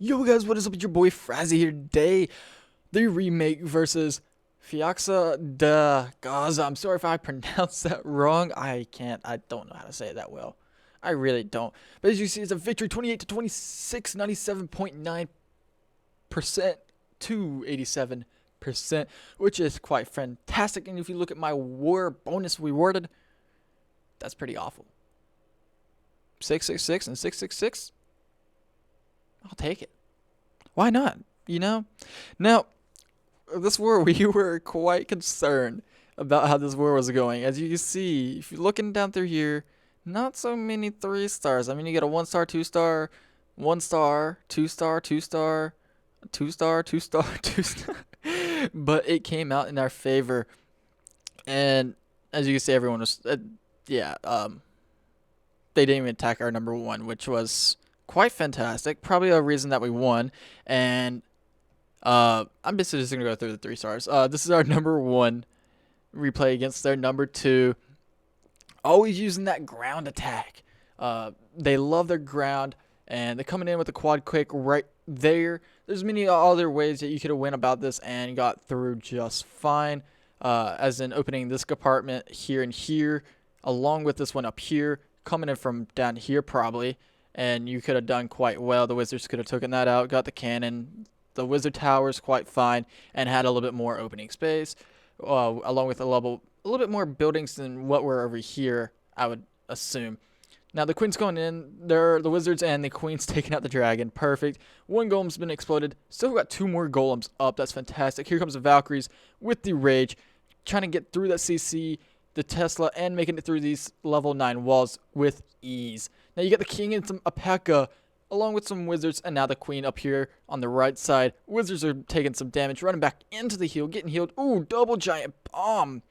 Yo guys, what is up? It's your boy Frazzy here today. The remake versus Fiaxa de Gaza. I'm sorry if I pronounced that wrong. I don't know how to say it that well. I really don't. But as you see, it's a victory 28 to 26, 97.9% to 87%, which is quite fantastic. And if you look at my war bonus rewarded, that's pretty awful. 666 and 666. I'll take it. Why not? You know? Now, this war, we were quite concerned about how this war was going. As you can see, if you're looking down through here, not so many 3 stars. I mean, you get a 1 star, 2 star, 1 star, 2 star, 2 star, 2 star, 2 star, 2 star. But it came out in our favor. And as you can see, everyone was, yeah, they didn't even attack our number one, which was quite fantastic. Probably a reason that we won. And I'm basically just gonna go through the 3 stars. This is our number one replay against their number two. Always using that ground attack. They love their ground, and they're coming in with a quad quick right there. There's many other ways that you could have went about this and got through just fine. As in opening this compartment here and here, along with this one up here, coming in from down here probably, and you could have done quite well. The wizards could have taken that out, got the cannon. The wizard tower's quite fine and had a little bit more opening space, along with a little bit more buildings than what were over here, I would assume. Now the queen's going in. They're the wizards and the queen's taking out the dragon. Perfect. One golem's been exploded. Still got 2 more golems up. That's fantastic. Here comes the Valkyries with the rage, trying to get through that CC, the Tesla, and making it through these level 9 walls with ease. Now you got the king and some Apeka, along with some wizards, and now the queen up here on the right side. Wizards are taking some damage, running back into the heal, getting healed. Ooh, double giant bomb.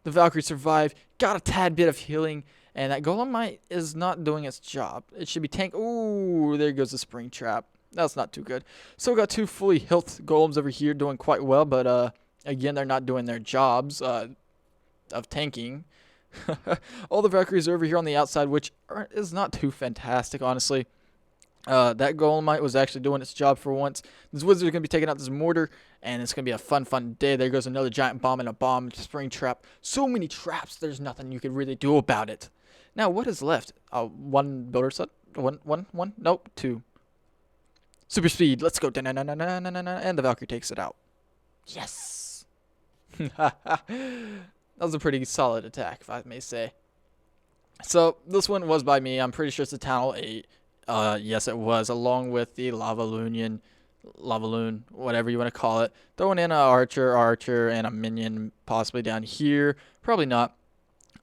The Valkyrie survived, got a tad bit of healing, and that Golem is not doing its job. It should be tank. Ooh, there goes the spring trap. That's not too good. So we got 2 fully health Golems over here doing quite well, but again, they're not doing their jobs of tanking. All the Valkyries are over here on the outside, which is not too fantastic, honestly. That Golemite was actually doing its job for once. This wizard is going to be taking out this mortar, and it's going to be a fun day. There goes another giant bomb and a bomb spring trap. So many traps, there's nothing you could really do about it. Now, what is left? 1 builder set? One? Nope, 2. Super speed, let's go. And the Valkyrie takes it out. Yes! That was a pretty solid attack, if I may say. So, this one was by me. I'm pretty sure it's a Tunnel 8. Yes, it was, along with the Lava Loon, whatever you want to call it. Throwing in an archer, and a minion possibly down here. Probably not.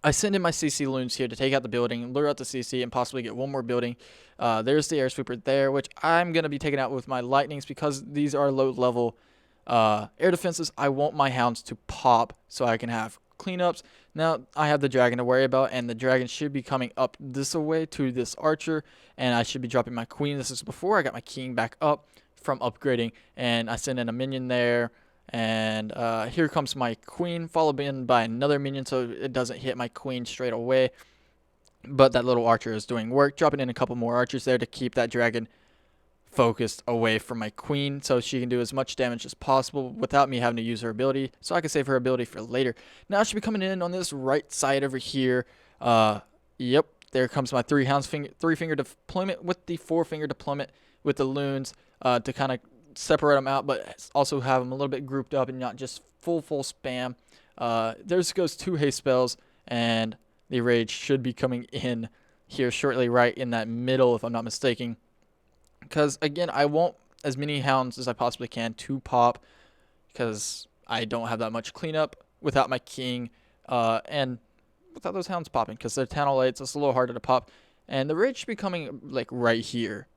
I send in my CC loons here to take out the building, lure out the CC, and possibly get 1 more building. There's the air sweeper there, which I'm going to be taking out with my lightnings because these are low-level air defenses. I want my hounds to pop so I can have cleanups. Now I have the dragon to worry about, and the dragon should be coming up this way to this archer, and I should be dropping my queen. This is before I got my king back up from upgrading, and I send in a minion there, and here comes my queen, followed in by another minion so it doesn't hit my queen straight away. But that little archer is doing work, dropping in a couple more archers there to keep that dragon focused away from my queen so she can do as much damage as possible without me having to use her ability, so I can save her ability for later. Now she'll be coming in on this right side over here. Yep, there comes my 3-finger deployment with the 4-finger deployment with the loons to kind of separate them out, but also have them a little bit grouped up and not just full spam. There goes 2 haste spells, and the rage should be coming in here shortly, right in that middle, if I'm not mistaken. Because, again, I want as many hounds as I possibly can to pop because I don't have that much cleanup without my king and without those hounds popping because they're Tunnel 8s. It's a little harder to pop. And the rage should be coming, like, right here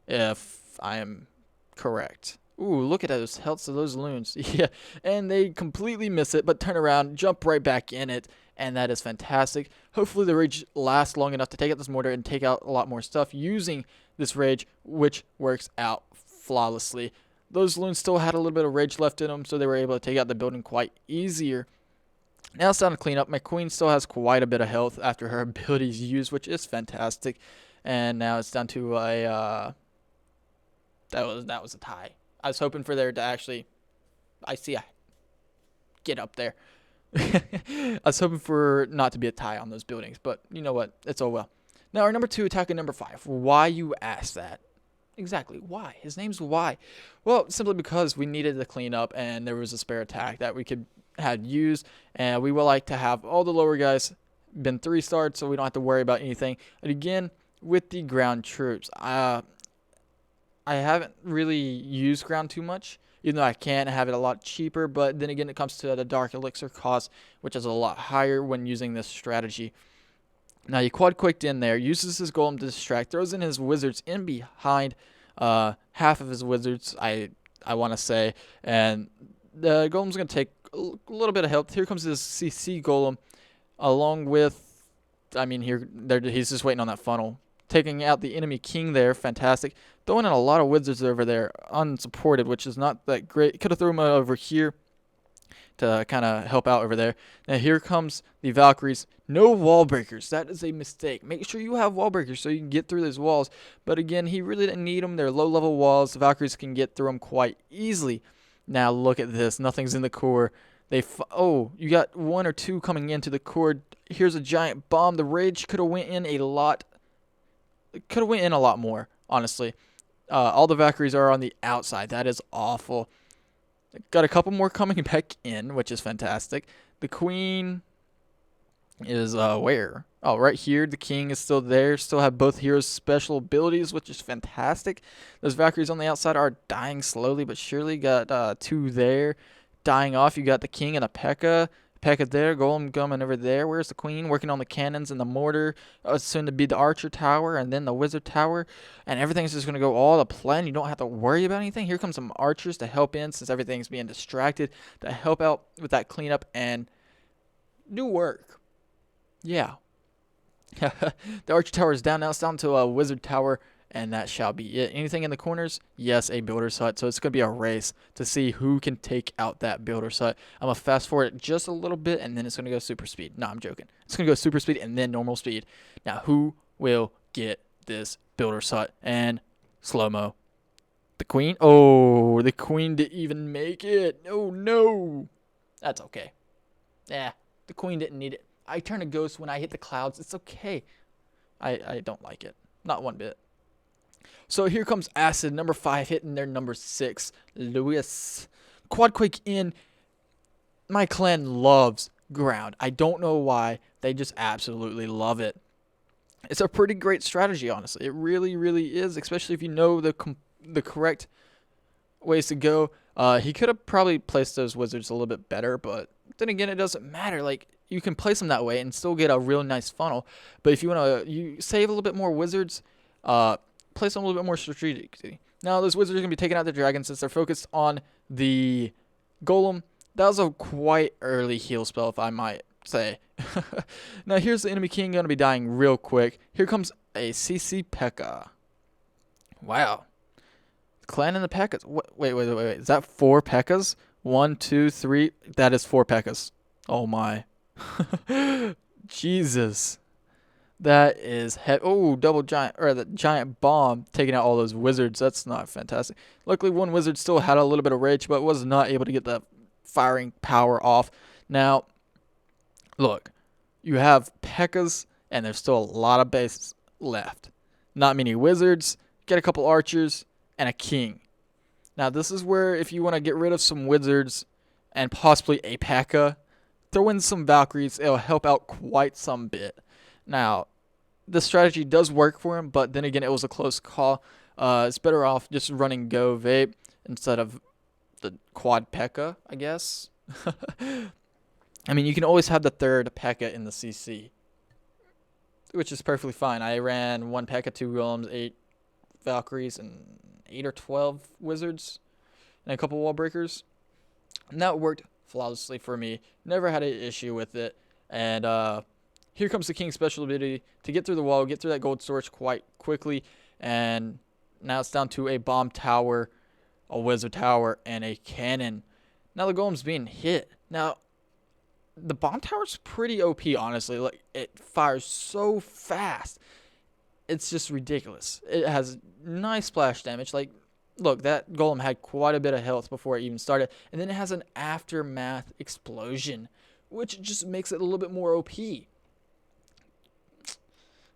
if I am correct. Ooh, look at those healths of those loons. Yeah, and they completely miss it, but turn around, jump right back in it, and that is fantastic. Hopefully the rage lasts long enough to take out this mortar and take out a lot more stuff using this rage, which works out flawlessly. Those loons still had a little bit of rage left in them, so they were able to take out the building quite easier. Now it's time to clean up. My queen still has quite a bit of health after her abilities used, which is fantastic. And now it's down to a That was a tie. I was hoping for there to actually. I see a get up there. I was hoping for not to be a tie on those buildings, but you know what? It's all well. Now our number 2 attacking number 5. Why, you ask that? Exactly. Why? His name's Why. Well, simply because we needed to clean up and there was a spare attack that we could had used, and we would like to have all the lower guys been 3-starred so we don't have to worry about anything. And again, with the ground troops, I haven't really used ground too much, even though I can have it a lot cheaper. But then again, it comes to the dark elixir cost, which is a lot higher when using this strategy. Now he quad quicked in there, uses his golem to distract, throws in his wizards in behind half of his wizards, I want to say, and the golem's going to take a little bit of help. Here comes his CC golem, along with, he's just waiting on that funnel. Taking out the enemy king there, fantastic. Throwing in a lot of wizards over there, unsupported, which is not that great. Could have thrown them over here to kind of help out over there. Now here comes the Valkyries. No wall breakers. That is a mistake. Make sure you have wall breakers so you can get through those walls. But again, he really didn't need them. They're low-level walls. The Valkyries can get through them quite easily. Now look at this. Nothing's in the core. You got 1 or 2 coming into the core. Here's a giant bomb. The rage could have went in a lot. Could have went in a lot more, honestly. All the Valkyries are on the outside. That is awful. Got a couple more coming back in, which is fantastic. The queen is where? Oh, right here. The king is still there. Still have both heroes' special abilities, which is fantastic. Those Valkyries on the outside are dying slowly but surely. Got 2 there dying off. You got the king and a P.E.K.K.A. P.E.K.K.A. there. Golem coming over there. Where's the queen? Working on the cannons and the mortar. Soon to be the archer tower and then the wizard tower. And everything's just going to go all to plan. You don't have to worry about anything. Here comes some archers to help in since everything's being distracted. To help out with that cleanup and new work. Yeah. The archer tower is down now. It's down to a wizard tower. And that shall be it. Anything in the corners? Yes, a builder's hut. So it's going to be a race to see who can take out that builder's hut. I'm going to fast forward it just a little bit, and then it's going to go super speed. No, I'm joking. It's going to go super speed and then normal speed. Now, who will get this builder's hut? And slow-mo. The queen? Oh, the queen didn't even make it. Oh, no. That's okay. Yeah, the queen didn't need it. I turn a ghost when I hit the clouds. It's okay. I don't like it. Not one bit. So here comes Acid, number 5, hitting their number 6. Lewis. Quadquake in. My clan loves ground. I don't know why. They just absolutely love it. It's a pretty great strategy, honestly. It really, really is, especially if you know the correct ways to go. He could have probably placed those wizards a little bit better, but then again, it doesn't matter. Like, you can place them that way and still get a real nice funnel. But if you want to save a little bit more wizards, place them a little bit more strategically. Now, those wizards are going to be taking out the dragons since they're focused on the golem. That was a quite early heal spell, if I might say. Now, here's the enemy king going to be dying real quick. Here comes a CC P.E.K.K.A. Wow. Clan and the P.E.K.K.A.s. Wait. Is that 4 P.E.K.K.A.s? 1, 2, 3. That is 4 P.E.K.K.A.s. Oh, my. Jesus. That is double giant, or the giant bomb taking out all those wizards. That's not fantastic. Luckily, one wizard still had a little bit of rage, but was not able to get the firing power off. Now, look, you have P.E.K.K.A.s, and there's still a lot of bases left. Not many wizards. Get a couple archers and a king. Now, this is where if you want to get rid of some wizards and possibly a P.E.K.K.A., throw in some Valkyries. It'll help out quite some bit. Now, the strategy does work for him, but then again, it was a close call. It's better off just running Go Vape instead of the quad P.E.K.K.A., I guess. I mean, you can always have the third P.E.K.K.A. in the CC, which is perfectly fine. I ran 1 P.E.K.K.A., 2 golems, 8 Valkyries, and 8 or 12 wizards, and a couple wall breakers. And that worked flawlessly for me. Never had an issue with it. And here comes the king's special ability to get through the wall, get through that gold storage quite quickly. And now it's down to a bomb tower, a wizard tower, and a cannon. Now the golem's being hit. Now, the bomb tower's pretty OP, honestly. Like, it fires so fast. It's just ridiculous. It has nice splash damage. Like, look, that golem had quite a bit of health before it even started, and then it has an aftermath explosion, which just makes it a little bit more OP.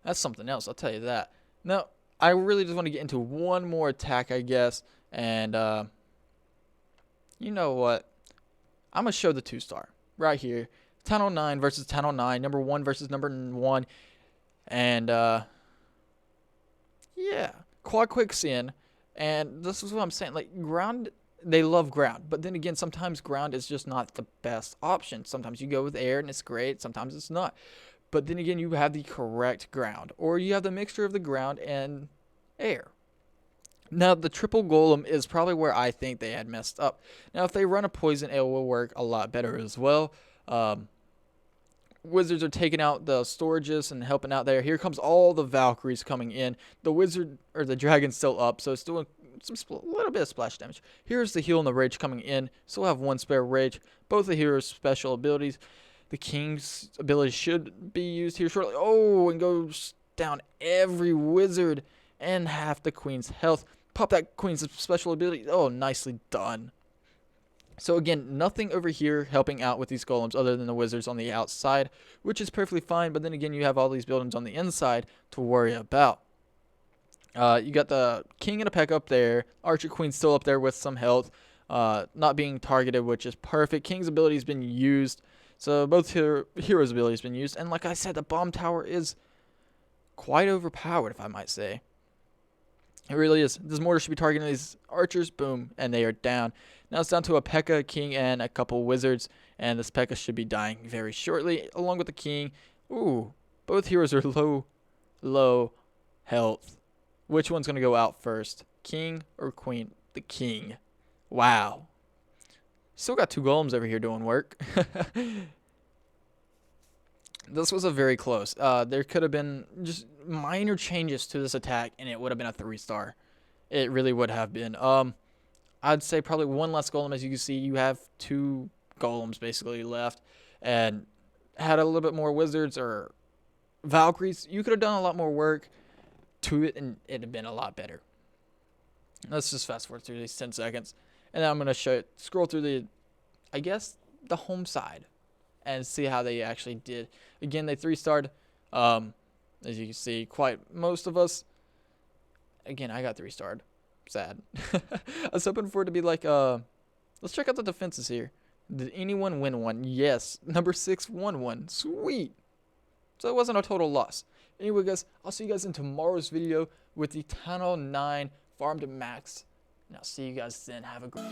That's something else, I'll tell you that. Now, I really just want to get into one more attack, I guess, and you know what? I'm going to show the 2-star right here. 1009 versus 1009, number 1 versus number 1, and yeah, quad quicksand. And this is what I'm saying, like, ground, they love ground, but then again, sometimes ground is just not the best option. Sometimes you go with air and it's great, sometimes it's not. But then again, you have the correct ground, or you have the mixture of the ground and air. Now, the triple golem is probably where I think they had messed up. Now, if they run a poison, it will work a lot better as well. Wizards are taking out the storages and helping out there. Here comes all the Valkyries coming in. The wizard or the dragon's still up, so it's doing a little bit of splash damage. Here's the heal and the rage coming in. Still have 1 spare rage. Both the heroes' special abilities. The king's ability should be used here shortly. Oh, and goes down every wizard and half the queen's health. Pop that queen's special ability. Oh, nicely done. So again, nothing over here helping out with these golems other than the wizards on the outside, which is perfectly fine. But then again, you have all these buildings on the inside to worry about. You got the king and a peck up there. Archer queen still up there with some health. Not being targeted, which is perfect. King's ability has been used. So both heroes' abilities been used. And like I said, the bomb tower is quite overpowered, if I might say. It really is. This mortar should be targeting these archers. Boom. And they are down. Now it's down to a P.E.K.K.A, king, and a couple wizards. And this P.E.K.K.A should be dying very shortly, along with the king. Ooh. Both heroes are low health. Which one's going to go out first? King or queen? The king. Wow. Still got 2 golems over here doing work. This was a very close. There could have been just minor changes to this attack, and it would have been a 3-star. It really would have been. I'd say probably 1 less golem. As you can see, you have 2 golems basically left, and had a little bit more wizards or Valkyries. You could have done a lot more work to it, and it'd have been a lot better. Let's just fast forward through these 10 seconds, and then I'm gonna scroll through the, I guess, the home side, and see how they actually did. Again, they 3-starred. As you can see, quite most of us. Again, I got 3-starred. Sad. I was hoping for it to be like, let's check out the defenses here. Did anyone win one? Yes. Number 6 won one. Sweet. So it wasn't a total loss. Anyway, guys, I'll see you guys in tomorrow's video with the 1009 farm to max. And I'll see you guys then. Have a great